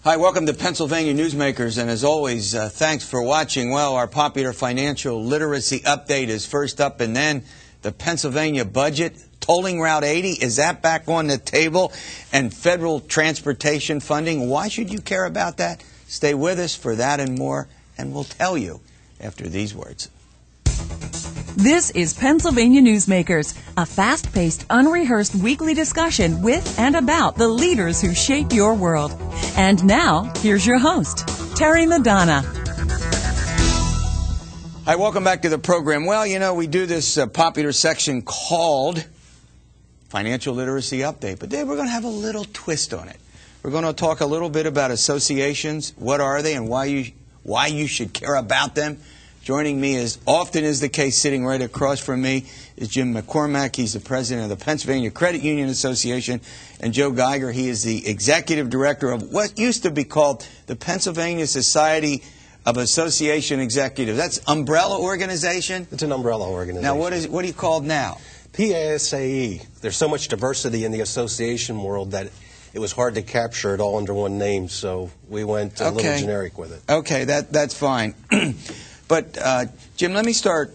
Hi, welcome to Pennsylvania Newsmakers, and as always, thanks for watching. Well, our popular financial literacy update is first up, and then the Pennsylvania budget. Tolling Route 80, is that back on the table? And federal transportation funding, why should you care about that? Stay with us for that and more, and we'll tell you after these words. This is Pennsylvania Newsmakers, a fast-paced, unrehearsed weekly discussion with and about the leaders who shape your world. And now, here's your host, Terry Madonna. Hi, welcome back to the program. Well, you know, we do this popular section called Financial Literacy Update, but today we're going to have a little twist on it. We're going to talk a little bit about associations, what are they, and why you should care about them. Joining me, as often is the case, sitting right across from me, is Jim McCormack. He's the president of the Pennsylvania Credit Union Association. And Joe Geiger, he is the executive director of what used to be called the Pennsylvania Society of Association Executives. That's umbrella organization? It's an umbrella organization. Now, what are you called now? PASAE. There's so much diversity in the association world that it was hard to capture it all under one name, so we went a little generic with it. Okay, that's fine. But Jim, let me start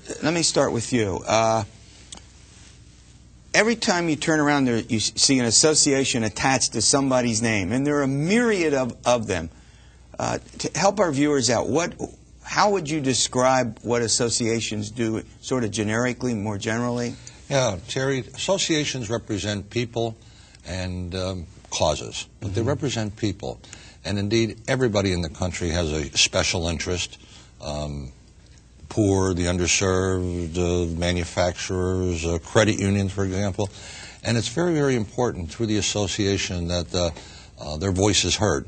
with you. Every time you turn around, you see an association attached to somebody's name, and there are a myriad of them. To help our viewers out, how would you describe what associations do, sort of generically, more generally? Yeah, Terry, associations represent people and causes, but they represent people. And indeed, everybody in the country has a special interest. Poor, the underserved, manufacturers, credit unions, for example. And it's very, very important through the association that their voice is heard,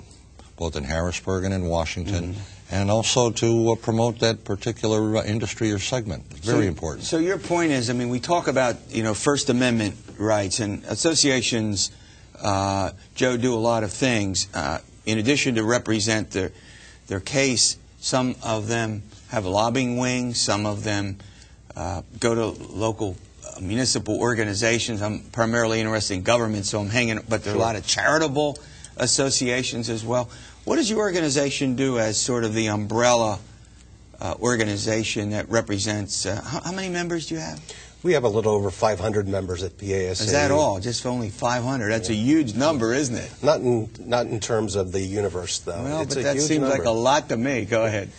both in Harrisburg and in Washington, and also to promote that particular industry or segment. It's very important. So your point is, I mean, we talk about, First Amendment rights, and associations, Joe, do a lot of things. In addition to represent their case, some of them have lobbying wings, some of them go to local municipal organizations. I'm primarily interested in government, so I'm hanging, but there are a lot of charitable associations as well. What does your organization do as sort of the umbrella organization that represents, how many members do you have? We have a little over 500 members at PASAE. Is that all? Just only 500? That's a huge number, isn't it? Not in terms of the universe, though. Well, but that seems like a lot to me. Go ahead.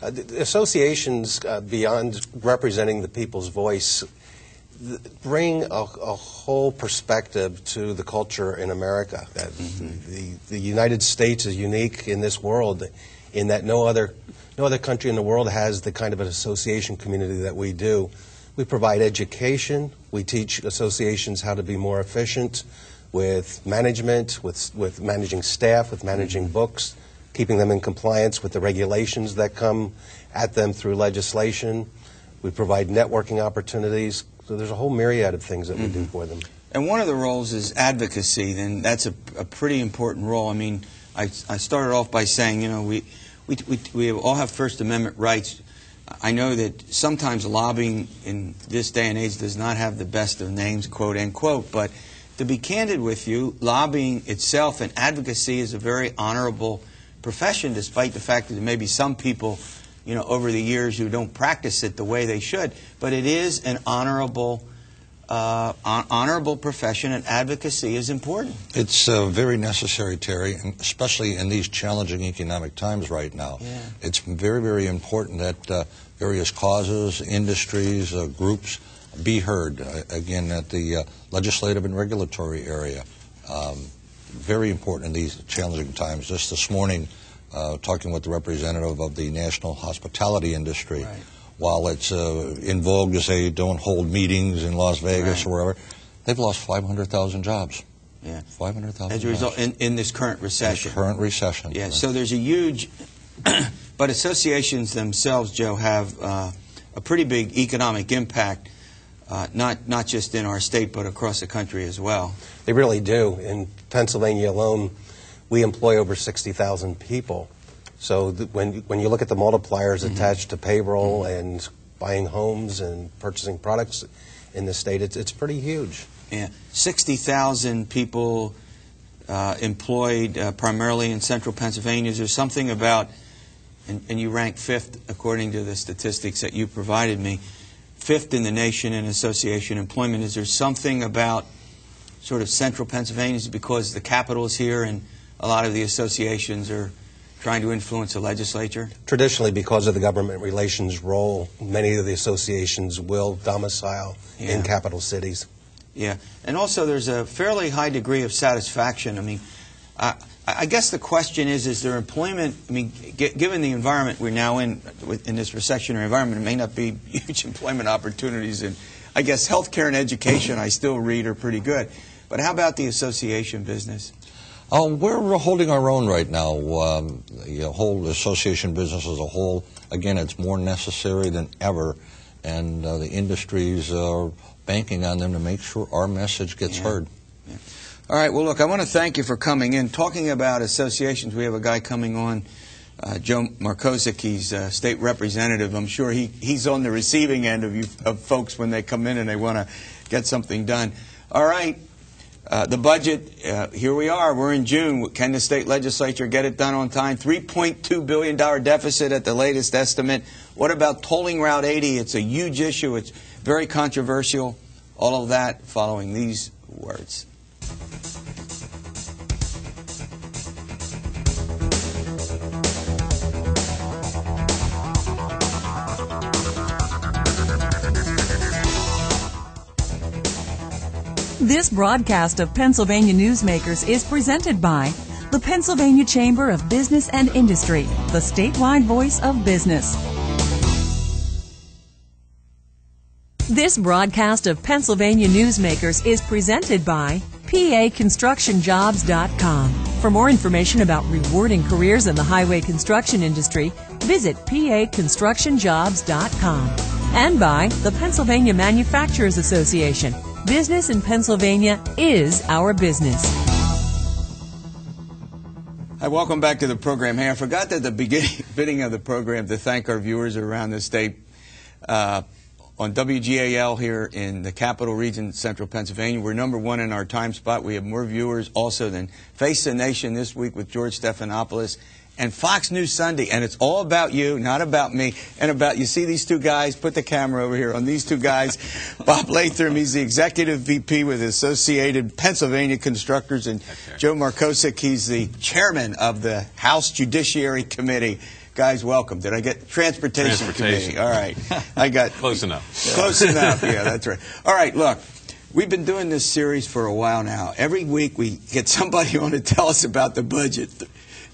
Associations, beyond representing the people's voice, bring a whole perspective to the culture in America. That the United States is unique in this world in that no other country in the world has the kind of an association community that we do. We provide education. We teach associations how to be more efficient with management, with managing staff, with managing books, keeping them in compliance with the regulations that come at them through legislation. We provide networking opportunities. So there's a whole myriad of things that we do for them. And one of the roles is advocacy, and that's a pretty important role. I mean, I started off by saying, we all have First Amendment rights. I know that sometimes lobbying in this day and age does not have the best of names, quote, unquote, but to be candid with you, lobbying itself and advocacy is a very honorable profession, despite the fact that there may be some people, over the years who don't practice it the way they should. But it is an honorable profession, and advocacy is important. It's very necessary, Terry, and especially in these challenging economic times right now. Yeah. It's very, very important that various causes, industries, groups be heard, again, at the legislative and regulatory area. Very important in these challenging times. Just this morning, talking with the representative of the national hospitality industry, right. While it's in vogue to say don't hold meetings in Las Vegas or wherever, they've lost 500,000 jobs. Yeah, 500,000 as a result in this current recession. Current recession. Yeah. Right. So there's a huge, but associations themselves, Joe, have a pretty big economic impact. Not just in our state, but across the country as well. They really do. In Pennsylvania alone, we employ over 60,000 people. So when you look at the multipliers attached to payroll and buying homes and purchasing products in the state, it's pretty huge. Yeah, 60,000 people employed primarily in central Pennsylvania. Is there something about, and you rank 5th according to the statistics that you provided me, 5th in the nation in association employment. Is there something about sort of central Pennsylvania? Is it because the capital is here and a lot of the associations are trying to influence the legislature? Traditionally, because of the government relations role, many of the associations will domicile in capital cities. Yeah, and also there's a fairly high degree of satisfaction. I mean, I guess the question is there employment? I mean, given the environment we're now in this recessionary environment, it may not be huge employment opportunities. And I guess healthcare and education, I still read, are pretty good. But how about the association business? We're holding our own right now. The whole association business as a whole, again, it's more necessary than ever. And the industries are banking on them to make sure our message gets heard. Yeah. All right. Well, look, I want to thank you for coming in. Talking about associations, we have a guy coming on, Joe Markosek. He's a state representative. I'm sure he's on the receiving end of folks when they come in and they want to get something done. All right. The budget, here we are. We're in June. Can the state legislature get it done on time? $3.2 billion deficit at the latest estimate. What about tolling Route 80? It's a huge issue. It's very controversial. All of that following these words. This broadcast of Pennsylvania Newsmakers is presented by the Pennsylvania Chamber of Business and Industry, the statewide voice of business. This broadcast of Pennsylvania Newsmakers is presented by PAConstructionJobs.com. For more information about rewarding careers in the highway construction industry, visit PAConstructionJobs.com. And by the Pennsylvania Manufacturers Association. Business in Pennsylvania is our business. Hi, welcome back to the program. Hey, I forgot at the beginning of the program to thank our viewers around the state. On WGAL here in the Capital Region, Central Pennsylvania, we're #1 in our time spot. We have more viewers also than Face the Nation this week with George Stephanopoulos and Fox News Sunday. And it's all about you, not about me, and about, you see these two guys, put the camera over here on these two guys. Bob Latham, he's the Executive VP with Associated Pennsylvania Constructors, and Joe Markosek, he's the Chairman of the House Judiciary Committee. Guys, welcome. Did I get Transportation Committee? All right. I got close enough. Close enough. Yeah, that's right. All right, look. We've been doing this series for a while now. Every week we get somebody on to tell us about the budget.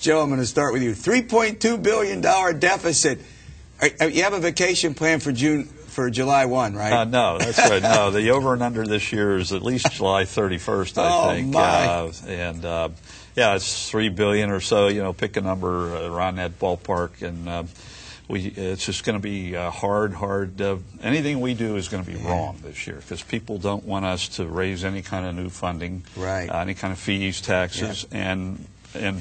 Joe, I'm going to start with you. $3.2 billion deficit. You have a vacation plan for July 1, right? No, that's right. No, the over and under this year is at least July 31st, I think. My. Yeah, it's $3 billion or so. You know, pick a number around that ballpark, and it's just going to be hard. Anything we do is going to be wrong this year because people don't want us to raise any kind of new funding, right? Any kind of fees, taxes, and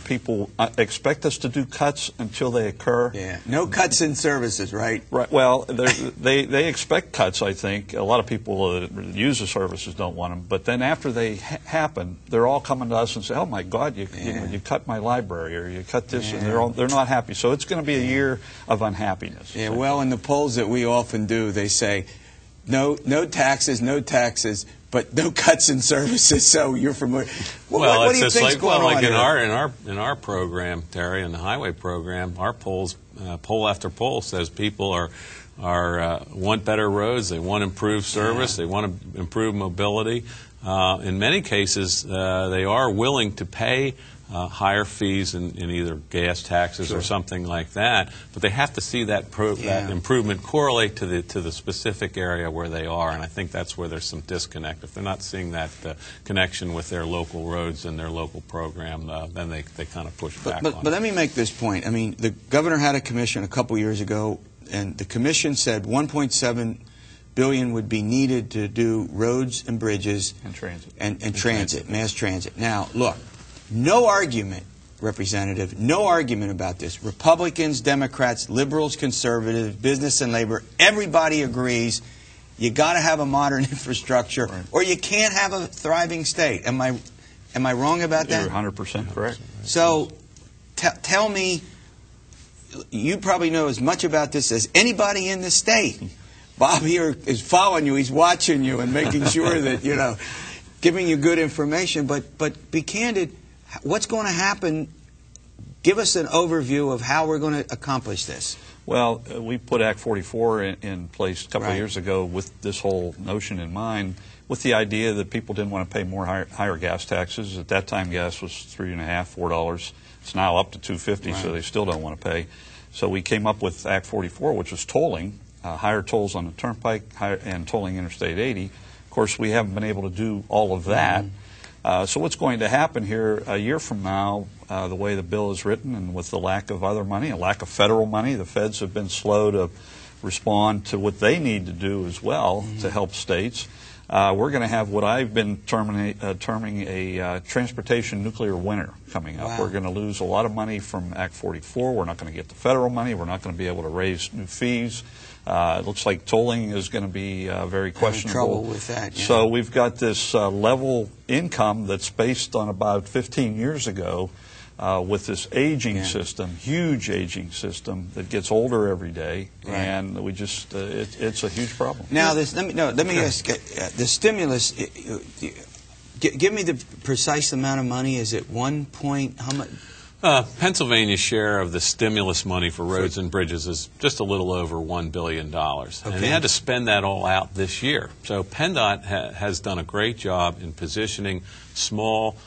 people expect us to do cuts until they occur. Yeah, no cuts in services, right? Right. Well, they expect cuts, I think. A lot of people that use the services don't want them. But then after they happen, they're all coming to us and say, oh, my God, you cut my library, or you cut this, and they're not happy. So it's going to be a year of unhappiness. Yeah, well, in the polls that we often do, they say, no taxes, but no cuts in services. So you're familiar. What do you think's going on here? in our program, Terry, in the highway program, our polls, poll after poll says people are want better roads. They want improved service. They want to improve mobility. In many cases, they are willing to pay higher fees in either gas taxes or something like that, but they have to see that improvement correlate to the specific area where they are, and I think that's where there's some disconnect. If they're not seeing that connection with their local roads and their local program, then they kind of push back on it. But let me make this point. I mean, the governor had a commission a couple years ago, and the commission said $1.7 billion would be needed to do roads and bridges and transit and transit, mass transit. Now, look. No argument, Representative, no argument about this. Republicans, Democrats, liberals, conservatives, business and labor, everybody agrees you got to have a modern infrastructure or you can't have a thriving state. Am I wrong about that? You're 100% correct. So tell me, you probably know as much about this as anybody in the state. Bob here is following you. He's watching you and making sure that, you know, giving you good information. But be candid. What's going to happen? Give us an overview of how we're going to accomplish this. Well, we put Act 44 in place a couple of years ago with this whole notion in mind, with the idea that people didn't want to pay more higher gas taxes. At that time, gas was $3.50, $4. It's now up to $2.50, so they still don't want to pay. So we came up with Act 44, which was tolling, higher tolls on the Turnpike and tolling Interstate 80. Of course, we haven't been able to do all of that. So what's going to happen here a year from now, the way the bill is written and with the lack of other money, a lack of federal money, the feds have been slow to respond to what they need to do as well to help states. We're going to have what I've been terming a transportation nuclear winter coming up. We're going to lose a lot of money from Act 44. We're not going to get the federal money. We're not going to be able to raise new fees. It looks like tolling is going to be very questionable. Trouble with that, yeah. So we've got this level income that's based on about 15 years ago with this aging system, huge aging system that gets older every day, and we just it's a huge problem. Now, let me ask the stimulus. Give me the precise amount of money. Is it 1 point? How much? Pennsylvania's share of the stimulus money for roads and bridges is just a little over $1 billion. And they had to spend that all out this year. So PennDOT has done a great job in positioning small,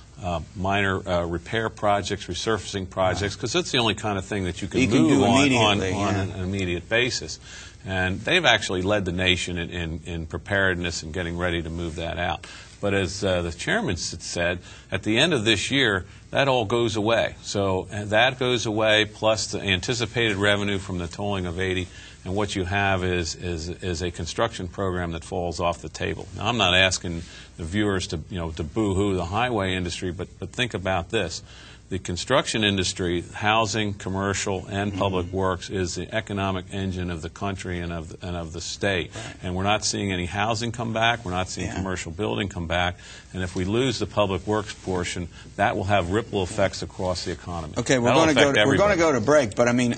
minor repair projects, resurfacing projects, because that's the only kind of thing that you can move on an immediate basis. And they've actually led the nation in preparedness and getting ready to move that out. But as the chairman said, at the end of this year, that all goes away. So that goes away, plus the anticipated revenue from the tolling of 80, and what you have is a construction program that falls off the table. Now, I'm not asking the viewers to boo-hoo the highway industry, but think about this. The construction industry, housing, commercial, and public works is the economic engine of the country and of the state. And we're not seeing any housing come back. We're not seeing commercial building come back. And if we lose the public works portion, that will have ripple effects across the economy. Okay, we're going to go to break. But I mean,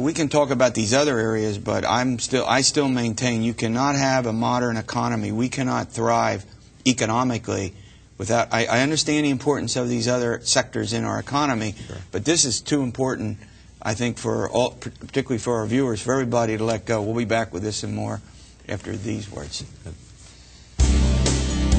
we can talk about these other areas, but I still maintain you cannot have a modern economy. We cannot thrive economically without. I understand the importance of these other sectors in our economy, but this is too important, I think, for all, particularly for our viewers, for everybody to let go. We'll be back with this and more after these words.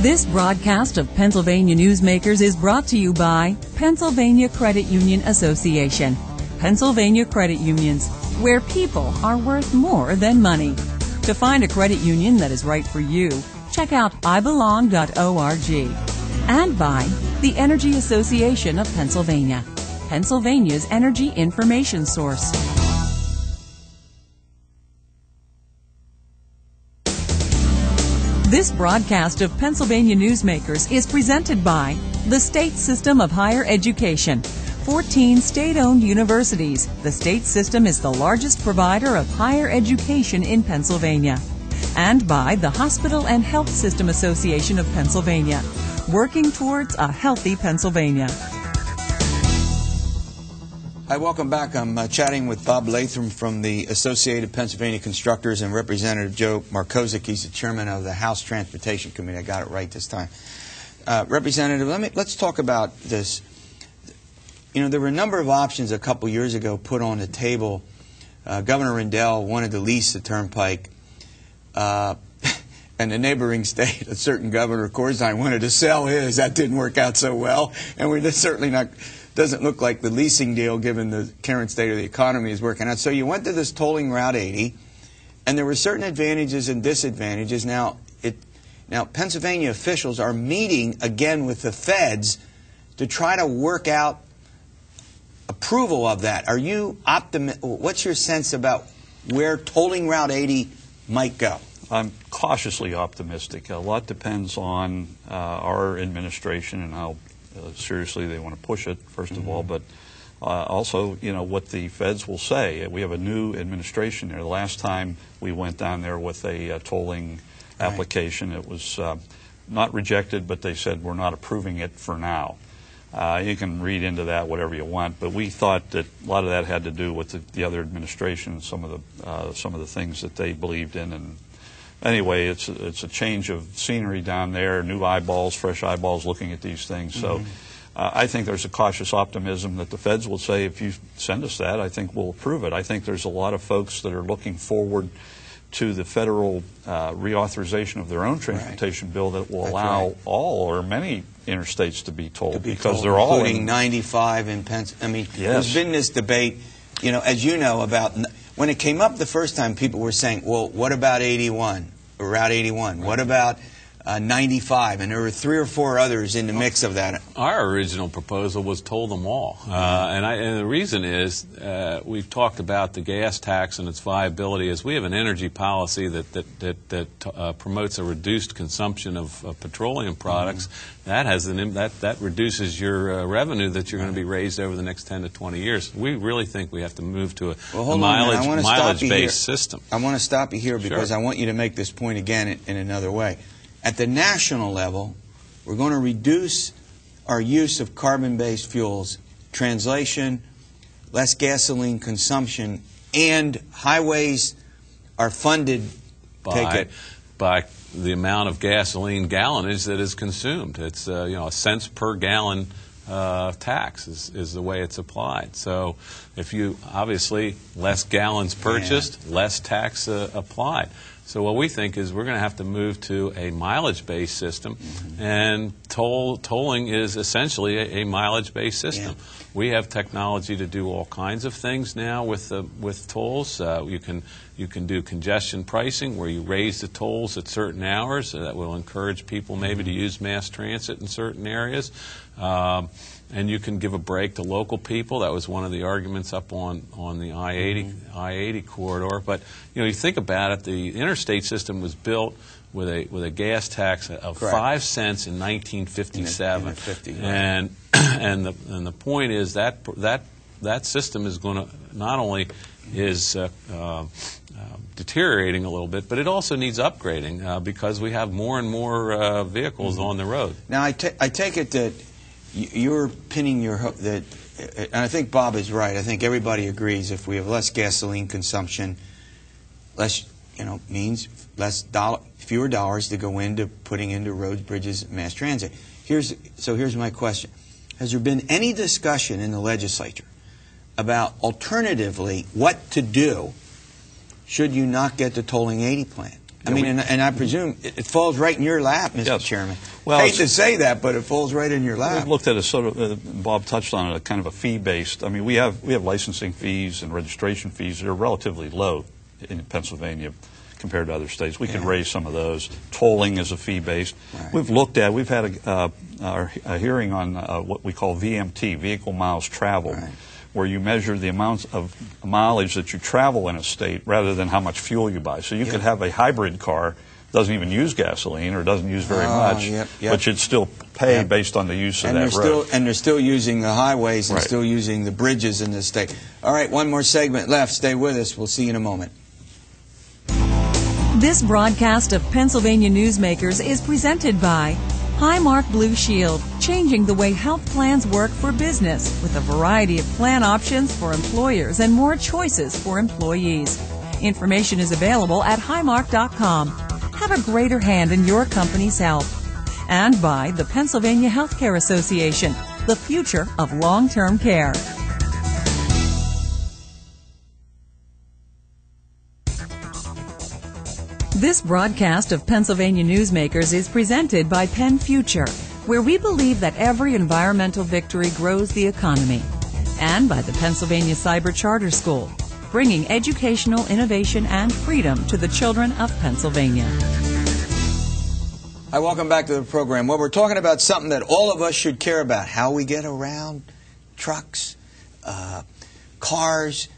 This broadcast of Pennsylvania Newsmakers is brought to you by Pennsylvania Credit Union Association. Pennsylvania Credit Unions, where people are worth more than money. To find a credit union that is right for you, check out ibelong.org. And by the Energy Association of Pennsylvania, Pennsylvania's energy information source. This broadcast of Pennsylvania Newsmakers is presented by the State System of Higher Education. 14 state-owned universities. The state system is the largest provider of higher education in Pennsylvania. And by the Hospital and Health System Association of Pennsylvania, working towards a healthy Pennsylvania. Hi, welcome back. I'm chatting with Bob Latham from the Associated Pennsylvania Constructors and Representative Joe Markosek. He's the chairman of the House Transportation Committee. I got it right this time. Representative, let's talk about this. There were a number of options a couple years ago put on the table. Governor Rendell wanted to lease the Turnpike. And the neighboring state, a certain governor, Corzine, wanted to sell his. That didn't work out so well. And we're certainly not, doesn't look like the leasing deal, given the current state of the economy, is working out. So you went to this tolling Route 80, and there were certain advantages and disadvantages. Now Pennsylvania officials are meeting again with the feds to try to work out approval of that. Are you optimistic? What's your sense about where tolling Route 80 might go? I'm cautiously optimistic. A lot depends on our administration and how seriously they want to push it, first of all, but also, what the feds will say. We have a new administration there. The last time we went down there with a tolling application, it was not rejected, but they said we're not approving it for now. You can read into that whatever you want, but we thought that a lot of that had to do with the other administration, some of the things that they believed in. And anyway, it's a change of scenery down there, new eyeballs, fresh eyeballs looking at these things. So I think there's a cautious optimism that the feds will say, if you send us that, I think we'll approve it. I think there's a lot of folks that are looking forward to the federal reauthorization of their own transportation bill that will allow all or many interstates to be tolled, because they're all including 95 in Pennsylvania. I mean, there's been this debate, you know, as you know, about when it came up the first time, people were saying, well, what about 81, or Route 81? What about 95? And there were 3 or 4 others in the mix of that. Our original proposal was toll them all. And the reason is we've talked about the gas tax and its viability as we have an energy policy that promotes a reduced consumption of petroleum products. That reduces your revenue that you're going to be raised over the next 10 to 20 years. We really think we have to move to a mileage-based system. I want to stop you here because I want you to make this point again in another way. At the national level, we're going to reduce our use of carbon-based fuels, translation, less gasoline consumption, and highways are funded by the amount of gasoline gallonage that is consumed. It's a cents per gallon tax is the way it's applied. So if you obviously less gallons purchased, less tax applied. So what we think is we're going to have to move to a mileage-based system, and tolling is essentially a mileage-based system. We have technology to do all kinds of things now with tolls. You can do congestion pricing, where you raise the tolls at certain hours. That will encourage people maybe to use mass transit in certain areas. And you can give a break to local people. That was one of the arguments up on the I-80 corridor. But you think about it, the interstate system was built with a gas tax of 5 cents in 1957, and the point is that system is going to not only is deteriorating a little bit, but it also needs upgrading because we have more and more vehicles on the road. Now I take it that you're pinning your hook that, and I think Bob is right. I think everybody agrees if we have less gasoline consumption, less, means fewer dollars to go into putting into roads, bridges, mass transit. Here's my question: has there been any discussion in the legislature about alternatively what to do should you not get the tolling 80 plan? I mean, and I presume it falls right in your lap, Mr. Chairman. Well, I hate to say that, but it falls right in your lap. We've looked at a sort of, Bob touched on it, a kind of a fee-based. I mean, we have licensing fees and registration fees that are relatively low in Pennsylvania compared to other states. We could raise some of those. Tolling is a fee-based. Right. We've had a hearing on what we call VMT, vehicle miles traveled. Right. Where you measure the amount of mileage that you travel in a state rather than how much fuel you buy. So you could have a hybrid car, doesn't even use gasoline or doesn't use very much, but you'd still pay based on the use of that road. And they're still using the highways and still using the bridges in this state. All right, one more segment left. Stay with us. We'll see you in a moment. This broadcast of Pennsylvania Newsmakers is presented by Highmark Blue Shield, changing the way health plans work for business with a variety of plan options for employers and more choices for employees. Information is available at highmark.com. Have a greater hand in your company's health. And by the Pennsylvania Healthcare Association, the future of long-term care. This broadcast of Pennsylvania Newsmakers is presented by Penn Future, where we believe that every environmental victory grows the economy, and by the Pennsylvania Cyber Charter School, bringing educational innovation and freedom to the children of Pennsylvania. Hi, welcome back to the program. Well, we're talking about something that all of us should care about, how we get around, trucks, cars,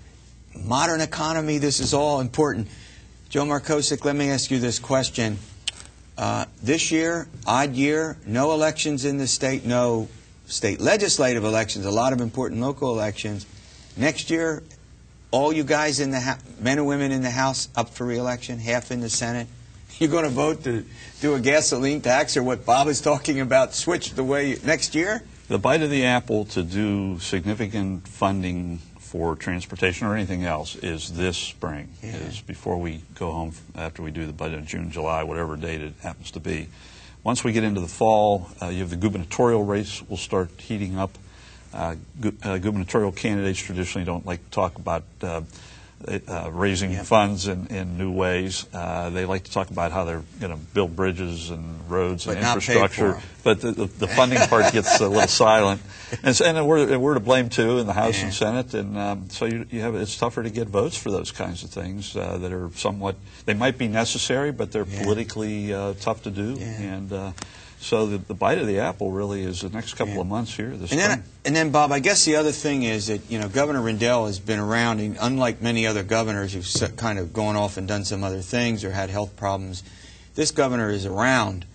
modern economy. This is all important. Joe Markosek, let me ask you this question. This year, odd year, no elections in the state, no state legislative elections, a lot of important local elections. Next year, all you guys in the men and women in the House up for re-election, half in the Senate. You're going to vote to do a gasoline tax or what Bob is talking about, switch the way next year? The bite of the apple to do significant funding for transportation or anything else is this spring, is before we go home after we do the budget in June, July, whatever date it happens to be. Once we get into the fall, you have the gubernatorial race will start heating up. Gubernatorial candidates traditionally don't like to talk about raising funds in new ways. They like to talk about how they're going to build bridges and roads and infrastructure. But the funding part gets a little silent. And we're to blame, too, in the House and Senate. And so you have it's tougher to get votes for those kinds of things that are somewhat, they might be necessary, but they're politically tough to do. And so the bite of the apple really is the next couple of months here. And then, Bob, I guess the other thing is that, you know, Governor Rendell has been around, and unlike many other governors who've kind of gone off and done some other things or had health problems, this governor is around.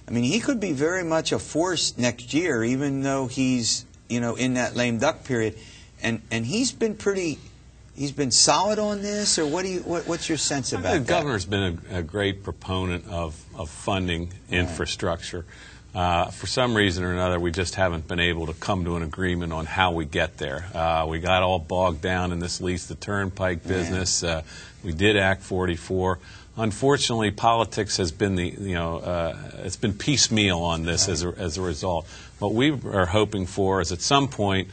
I mean, he could be very much a force next year, even though he's, you know, in that lame duck period. And he's been pretty... He's been solid on this, or what's your sense about that? The governor's been a great proponent of funding infrastructure. For some reason or another, we just haven't been able to come to an agreement on how we get there. We got all bogged down in this lease the Turnpike business. We did Act 44. Unfortunately, politics has been it's been piecemeal on this as a result. What we are hoping for is at some point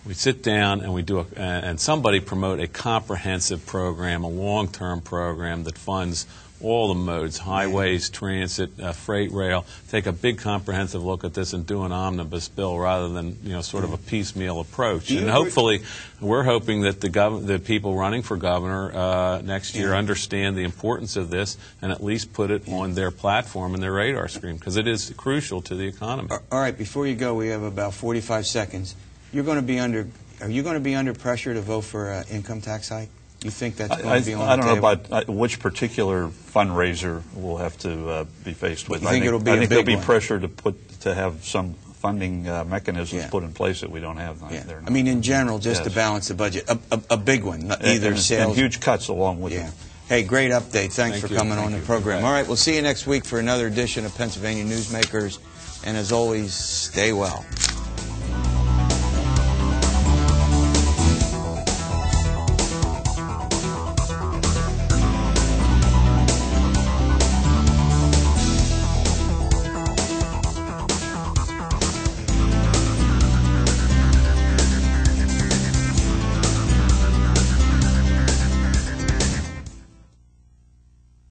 we sit down and we do and somebody promote a comprehensive program, a long-term program that funds all the modes, highways, transit, freight rail. Take a big comprehensive look at this and do an omnibus bill rather than, you know, sort of a piecemeal approach. And hopefully, we're hoping that the people running for governor next year understand the importance of this and at least put it on their platform and their radar screen, because it is crucial to the economy. All right, before you go, we have about 45 seconds. Are you going to be under pressure to vote for an income tax hike? You think that's going to be on the table? I don't know about which particular fundraiser we'll have to be faced with. You think it'll be a big one? I think there'll be pressure to have some funding mechanisms put in place that we don't have there now. I mean, in general, just to balance the budget, a big one, either sales. And huge cuts along with it. Hey, great update. Thanks for coming on the program. All right, we'll see you next week for another edition of Pennsylvania Newsmakers. And as always, stay well.